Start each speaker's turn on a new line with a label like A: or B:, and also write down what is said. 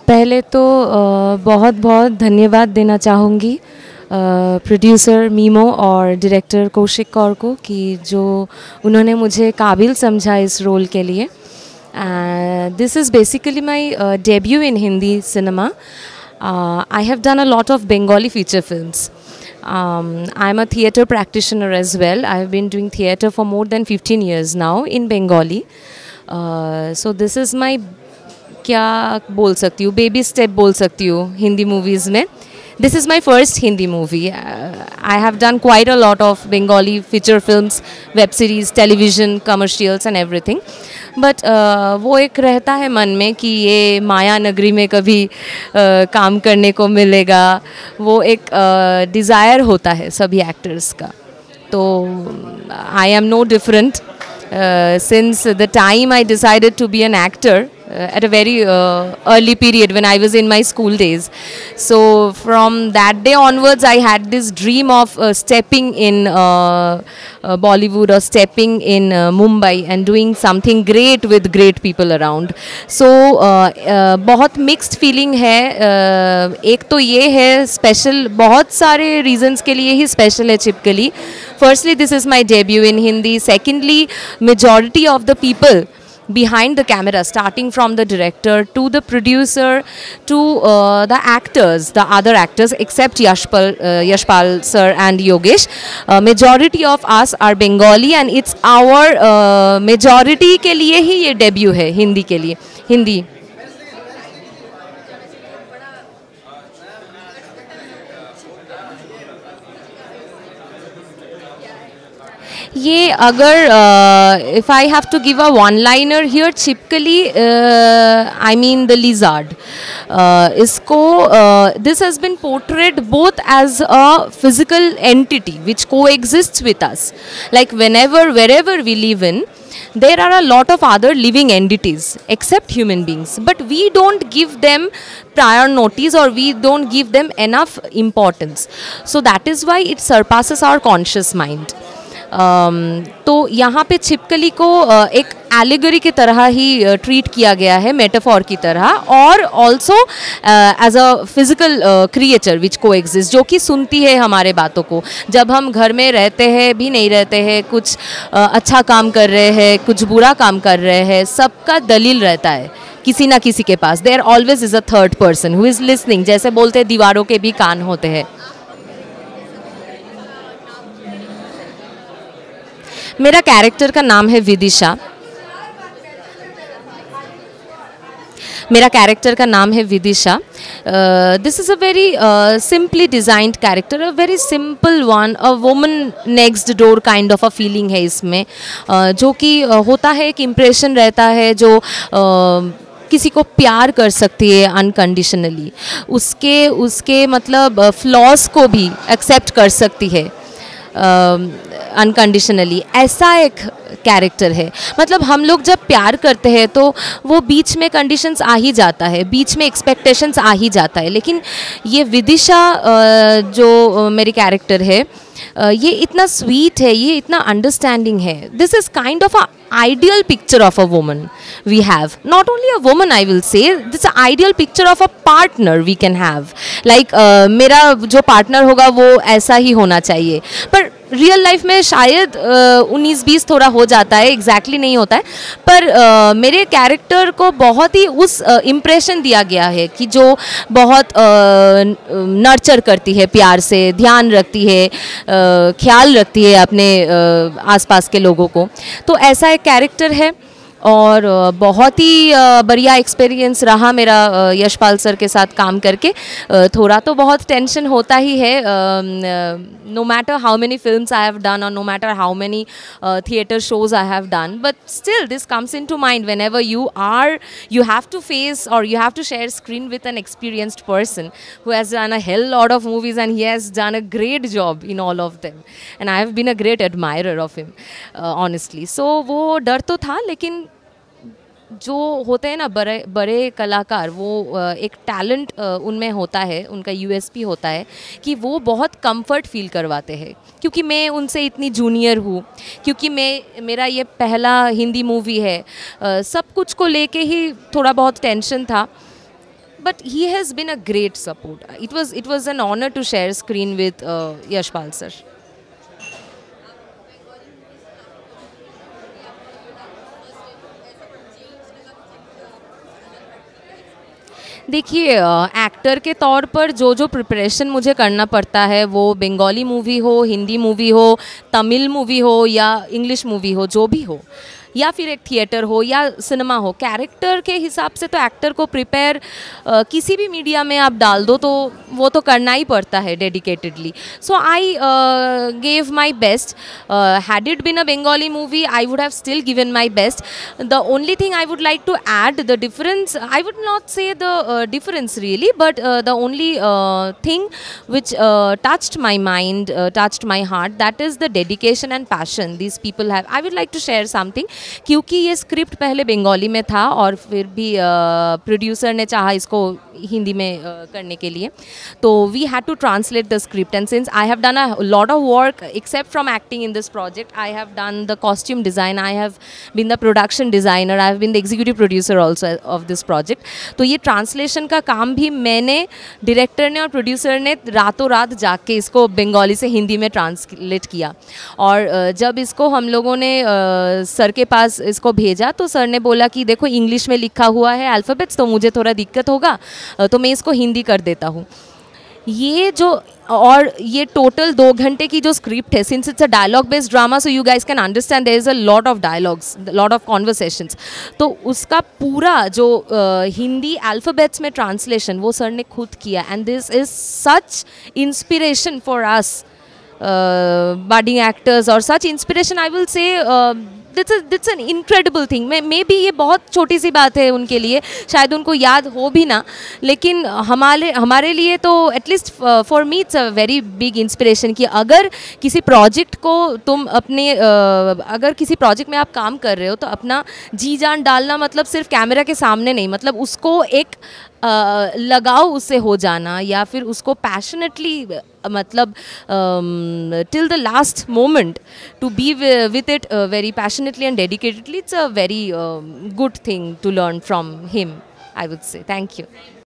A: पहले तो बहुत बहुत धन्यवाद देना चाहूँगी प्रोड्यूसर मीमो और डायरेक्टर कौशिक कौर को कि जो उन्होंने मुझे काबिल समझा इस रोल के लिए. This is basically my debut in Hindi cinema. I have done a lot of Bengali feature films. I'm a theatre practitioner as well. I have been doing theatre for more than 15 years now in Bengali. So this is my क्या बोल सकती हूँ baby step बोल सकती हूँ Hindi movies में. This is my first Hindi movie. I have done quite a lot of Bengali feature films, web series, television, commercials and everything. But वो एक रहता है मन में कि ये माया नगरी में कभी काम करने को मिलेगा. वो एक डिज़ायर होता है सभी एक्टर्स का. तो I am no different. Since the time I decided to be an actor at a very early period when I was in my school days. So from that day onwards I had this dream of stepping in Bollywood or stepping in Mumbai and doing something great with great people around. So बहुत mixed feeling है. एक तो ये है special, बहुत सारे reasons के लिए ही special है चिपकली. Firstly, this is my debut in Hindi. Secondly, majority of the people behind the camera, starting from the director to the producer to the actors, the other actors except Yashpal sir and Yogesh, majority of us are Bengali and it's our majority के लिए ही ये debut है हिंदी के लिए. हिंदी ये अगर if I have to give a one-liner here, typically I mean the lizard. इसको this has been portrayed both as a physical entity which coexists with us. Like wherever we live in, there are a lot of other living entities except human beings, but we don't give them prior notice or we don't give them enough importance. So that is why it surpasses our conscious mind. तो यहाँ पे छिपकली को एक allegory की तरह ही treat किया गया है, मेटाफॉर की तरह, और also as a physical creature which coexist, जो कि सुनती है हमारे बातों को. जब हम घर में रहते हैं भी नहीं रहते हैं, कुछ अच्छा काम कर रहे हैं, कुछ बुरा काम कर रहे हैं, सबका दलील रहता है किसी ना किसी के पास. There always is a third person who is listening. जैसे बोलते हैं दीवारों के भी कान होते हैं. मेरा कैरेक्टर का नाम है विदिशा. मेरा कैरेक्टर का नाम है Vidisha. This is a very simply designed character, a very simple one, a woman next door kind of a feeling है इसमें, जो कि होता है एक इम्प्रेशन रहता है जो किसी को प्यार कर सकती है अनकंडीशनली, उसके मतलब फ्लॉज को भी एक्सेप्ट कर सकती है अनकंडीशनली. ऐसा एक कैरेक्टर है. मतलब हम लोग जब प्यार करते हैं तो वो बीच में कंडीशंस आ ही जाता है, बीच में एक्सपेक्टेशंस आ ही जाता है. लेकिन ये विदिशा जो मेरी कैरेक्टर है, ये इतना स्वीट है, ये इतना अंडरस्टैंडिंग है. This is kind of a ideal picture of a woman we have. Not only a woman, I will say, this is an ideal picture of a partner we can have. Like मेरा जो partner होगा वो ऐसा ही होना चाहिए. पर real life में शायद 19-20 थोड़ा हो जाता है, एग्जैक्टली नहीं होता है. पर मेरे कैरेक्टर को बहुत ही उस इम्प्रेशन दिया गया है कि जो बहुत नर्चर करती है, प्यार से ध्यान रखती है, ख्याल रखती है अपने आसपास के लोगों को. तो ऐसा एक कैरेक्टर है और बहुत ही बढ़िया एक्सपीरियंस रहा मेरा यशपाल सर के साथ काम करके. थोड़ा तो बहुत टेंशन होता ही है, no matter how many films I have done और no matter how many theatre shows I have done, but still this comes into mind whenever you have to face or you have to share screen with an experienced person who has done a hell lot of movies and he has done a great job in all of them and I have been a great admirer of him honestly. So वो डर तो था, लेकिन जो होते हैं ना बड़े बड़े कलाकार, वो एक टैलेंट उनमें होता है, उनका यूएसपी होता है कि वो बहुत कंफर्ट फील करवाते हैं। क्योंकि मैं उनसे इतनी जूनियर हूँ, क्योंकि मेरा ये पहला हिंदी मूवी है, सब कुछ को लेके ही थोड़ा बहुत टेंशन था, but he has been a great support. It was an honor to share screen with Yashpal sir. देखिए, एक्टर के तौर पर जो जो प्रिपरेशन मुझे करना पड़ता है, वो बंगाली मूवी हो, हिंदी मूवी हो, तमिल मूवी हो या इंग्लिश मूवी हो, जो भी हो, या फिर एक थिएटर हो या सिनेमा हो, कैरेक्टर के हिसाब से तो एक्टर को प्रिपेयर किसी भी मीडिया में आप डाल दो तो वो तो करना ही पड़ता है dedicatedly. So I gave my best. Had it been a Bengali movie, I would have still given my best. The only thing I would like to add the difference, I would not say the difference really, but the only thing which touched my mind, touched my heart, that is the dedication and passion these people have. I would like to share something. क्योंकि ये script पहले बंगाली में था और फिर भी producer ने चाहा इसको हिंदी में करने के लिए, तो we had to translate the script. And since I have done a lot of work except from acting in this project, I have done the costume design, I have been the production designer, I have been the executive producer also of this project. तो ये translation का काम भी मैंने, director ने और producer ने रातों रात जाके इसको बंगाली से हिंदी में ट्रांसलेट किया. और जब इसको हम लोगों ने सर के पास इसको भेजा तो सर ने बोला कि देखो इंग्लिश में लिखा हुआ है अल्फ़ाबेट्स, तो मुझे थोड़ा दिक्कत होगा, तो मैं इसको हिंदी कर देता हूँ. ये जो, और ये टोटल 2 घंटे की जो स्क्रिप्ट है, since it's a dialogue based drama, so you guys can understand there is a lot of dialogues, lot of conversations. तो उसका पूरा जो हिंदी अल्फ़ाबेट्स में ट्रांसलेशन वो सर ने खुद किया. And this is such inspiration for us budding actors, और such inspiration I will say, that's an incredible thing. May be ये बहुत छोटी सी बात है उनके लिए, शायद उनको याद हो भी ना, लेकिन हमारे लिए तो at least for me it's a very big inspiration कि अगर किसी प्रोजेक्ट को तुम अपने अगर किसी प्रोजेक्ट में आप काम कर रहे हो तो अपना जी जान डालना, मतलब सिर्फ कैमरा के सामने नहीं, मतलब उसको एक लगाव उससे हो जाना, या फिर उसको पैशनेटली, मतलब till the last moment to be with it very passionately and dedicatedly. It's a very good thing to learn from him, I would say. Thank you.